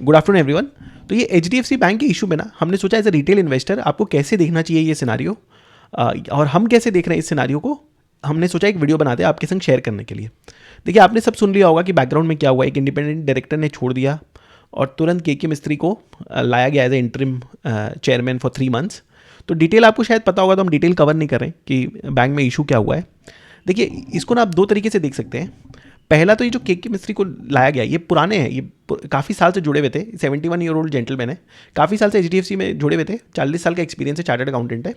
Good afternoon everyone. तो ये HDFC bank के इशू में ना हमने सोचा एज ए रिटेल इन्वेस्टर आपको कैसे देखना चाहिए ये सिनारियो, और हम कैसे देख रहे हैं इस सिनारियो को, हमने सोचा एक वीडियो बनाते हैं आपके संग शेयर करने के लिए। देखिए, आपने सब सुन लिया होगा कि बैकग्राउंड में क्या हुआ। एक इंडिपेंडेंट डायरेक्टर ने छोड़ दिया और तुरंत के मिस्त्री को लाया गया as a interim chairman for 3 months. तो डिटेल आपको शायद पता होगा, तो हम डिटेल कवर नहीं कर रहे कि बैंक में इशू क्या हुआ है। देखिए, इसको ना आप 2 तरीके से देख सकते हैं। पहला तो ये जो के मिस्त्री को लाया गया, ये पुराने हैं, ये काफ़ी साल से जुड़े हुए थे। 71 ईयर ओल्ड जेंटलमैन है, काफ़ी साल से एचडीएफसी में जुड़े हुए थे, 40 साल का एक्सपीरियंस है, चार्टर्ड अकाउंटेंट है।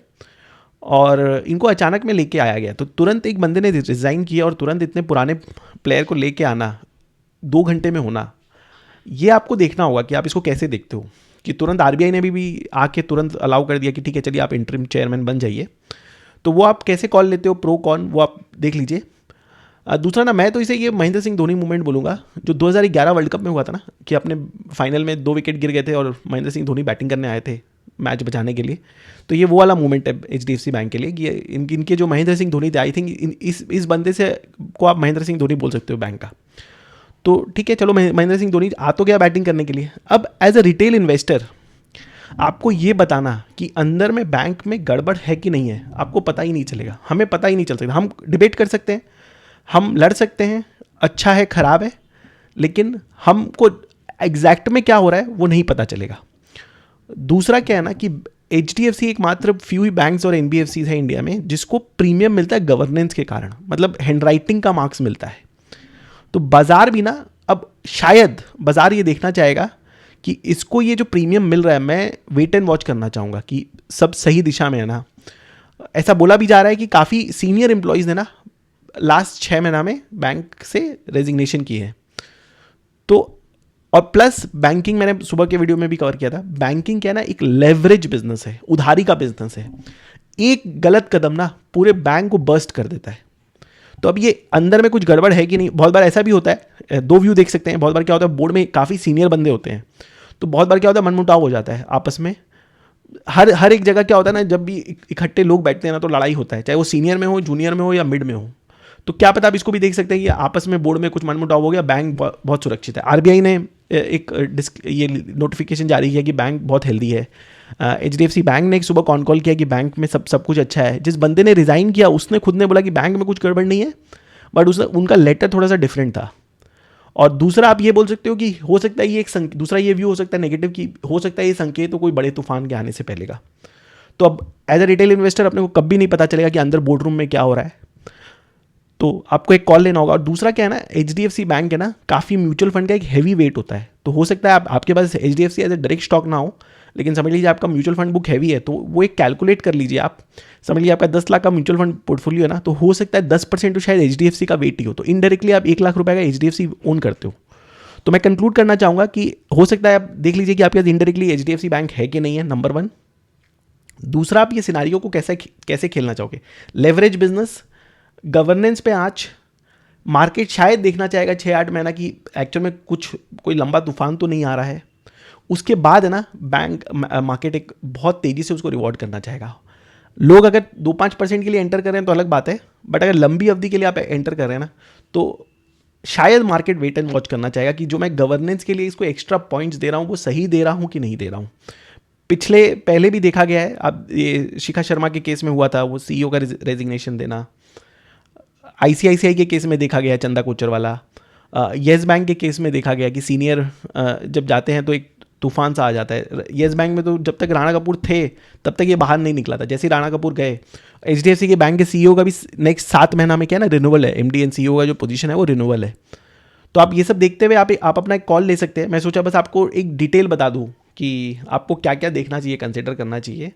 और इनको अचानक में लेके आया गया, तो तुरंत एक बंदे ने रिज़ाइन किया और तुरंत इतने पुराने प्लेयर को लेके आना, 2 घंटे में होना, ये आपको देखना होगा कि आप इसको कैसे देखते हो। कि तुरंत आरबीआई ने भी आके तुरंत अलाउ कर दिया कि ठीक है चलिए आप इंटरिम चेयरमैन बन जाइए। तो वो आप कैसे कॉल लेते हो, प्रो कॉन, वो आप देख लीजिए। दूसरा ना, मैं तो इसे ये महेंद्र सिंह धोनी मूवमेंट बोलूँगा, जो 2011 वर्ल्ड कप में हुआ था ना, कि अपने फाइनल में 2 विकेट गिर गए थे और महेंद्र सिंह धोनी बैटिंग करने आए थे मैच बचाने के लिए। तो ये वो वाला मूवमेंट है एचडीएफसी बैंक के लिए कि इनके जो महेंद्र सिंह धोनी थे, आई थिंक इस बंदे से को आप महेंद्र सिंह धोनी बोल सकते हो बैंक का। तो ठीक है, चलो महेंद्र सिंह धोनी आ तो गया बैटिंग करने के लिए। अब एज अ रिटेल इन्वेस्टर आपको ये बताना कि अंदर में बैंक में गड़बड़ है कि नहीं है, आपको पता ही नहीं चलेगा, हमें पता ही नहीं चल सकता। हम डिबेट कर सकते हैं, हम लड़ सकते हैं, अच्छा है खराब है, लेकिन हमको एग्जैक्ट में क्या हो रहा है वो नहीं पता चलेगा। दूसरा क्या है ना कि एचडीएफसी एकमात्र फ्यू ही बैंक्स और एनबीएफसी है इंडिया में जिसको प्रीमियम मिलता है गवर्नेंस के कारण, मतलब हैंडराइटिंग का मार्क्स मिलता है। तो बाजार भी ना, अब शायद बाजार ये देखना चाहेगा कि इसको ये जो प्रीमियम मिल रहा है, मैं वेट एंड वॉच करना चाहूँगा कि सब सही दिशा में है ना। ऐसा बोला भी जा रहा है कि काफ़ी सीनियर एम्प्लॉयज़ ने ना लास्ट 6 महीना में बैंक से रेजिग्नेशन की है। तो और प्लस बैंकिंग, मैंने सुबह के वीडियो में भी कवर किया था, बैंकिंग क्या है ना, एक लेवरेज बिजनेस है, उधारी का बिजनेस है। एक गलत कदम ना पूरे बैंक को बर्स्ट कर देता है। तो अब ये अंदर में कुछ गड़बड़ है कि नहीं, बहुत बार ऐसा भी होता है, 2 व्यू देख सकते हैं। बहुत बार क्या होता है, बोर्ड में काफ़ी सीनियर बंदे होते हैं, तो बहुत बार क्या होता है, मनमुटाव हो जाता है आपस में। हर एक जगह क्या होता है ना, जब भी इकट्ठे लोग बैठते हैं ना, तो लड़ाई होता है, चाहे वो सीनियर में हो, जूनियर में हो या मिड में हो। तो क्या पता आप इसको भी देख सकते हैं कि आपस में बोर्ड में कुछ मनमुटाव हो गया, बैंक बहुत सुरक्षित है। आरबीआई ने एक ये नोटिफिकेशन जारी किया कि बैंक बहुत हेल्दी है। एचडीएफसी बैंक ने एक सुबह कॉन कॉल किया कि बैंक में सब कुछ अच्छा है। जिस बंदे ने रिज़ाइन किया उसने खुद ने बोला कि बैंक में कुछ गड़बड़ नहीं है, बट उनका लेटर थोड़ा सा डिफरेंट था। और दूसरा आप ये बोल सकते हो कि हो सकता है ये दूसरा ये व्यू हो सकता है नेगेटिव, कि हो सकता है ये संकेत तो कोई बड़े तूफान के आने से पहले का। तो अब एज अ रिटेल इन्वेस्टर अपने को कभी नहीं पता चलेगा कि अंदर बोर्ड रूम में क्या हो रहा है, तो आपको एक कॉल लेना होगा। और दूसरा क्या है ना, एचडीएफसी बैंक है ना, काफ़ी म्यूचुअल फंड का एक हैवी वेट होता है। तो हो सकता है आपके पास HDFC as a direct stock ना हो, लेकिन समझ लीजिए आपका म्यूचुअल फंड बुक हैवी है, तो वो एक कैलकुलेट कर लीजिए आप। समझ लीजिए आपका 10 लाख का म्यूचुअल फंड पोर्टफोलियो है ना, तो हो सकता है 10% तो शायद एचडीएफसी का वेट ही हो, तो इनडायरेक्टली आप 1 लाख रुपए का एचडीएफसी ओन करते हो। तो मैं कंक्लूड करना चाहूँगा कि हो सकता है आप देख लीजिए कि आपके पास इनडायरेक्टली एचडीएफसी बैंक है कि नहीं है, नंबर 1। दूसरा, आप ये सिनारियो को कैसे खेलना चाहोगे। लेवरेज बिजनेस, गवर्नेंस पे आँच, मार्केट शायद देखना चाहेगा 6-8 महीना की एक्चुअल में कोई लंबा तूफान तो नहीं आ रहा है। उसके बाद है ना, बैंक मार्केट एक बहुत तेज़ी से उसको रिवॉर्ड करना चाहेगा। लोग अगर 2-5% के लिए एंटर कर रहे हैं तो अलग बात है, बट अगर लंबी अवधि के लिए आप एंटर कर रहे हैं ना, तो शायद मार्केट वेट एंड वॉच करना चाहेगा कि जो मैं गवर्नेंस के लिए इसको एक्स्ट्रा पॉइंट्स दे रहा हूँ वो सही दे रहा हूँ कि नहीं दे रहा हूँ। पहले भी देखा गया है, अब ये शिखा शर्मा के केस में हुआ था, वो सीईओ का रेजिग्नेशन देना। आईसीआईसीआई के केस में देखा गया है, चंदा कोचर वाला। येस बैंक के केस में देखा गया कि सीनियर जब जाते हैं तो एक तूफान सा आ जाता है। येस बैंक में तो जब तक राणा कपूर थे तब तक ये बाहर नहीं निकला था, जैसे ही राणा कपूर गए। एचडीएफसी के बैंक के सीईओ का भी नेक्स्ट 7 महीना में क्या है ना, रिन्यूअल है। एमडी एंड सीईओ का जो पोजीशन है वो रिन्यूअल है। तो आप ये सब देखते हुए आप अपना एक कॉल ले सकते हैं। मैं सोचा बस आपको एक डिटेल बता दूं कि आपको क्या क्या देखना चाहिए, कंसिडर करना चाहिए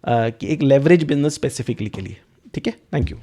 कि एक लेवरेज बिजनेस स्पेसिफिकली के लिए। ठीक है, थैंक यू।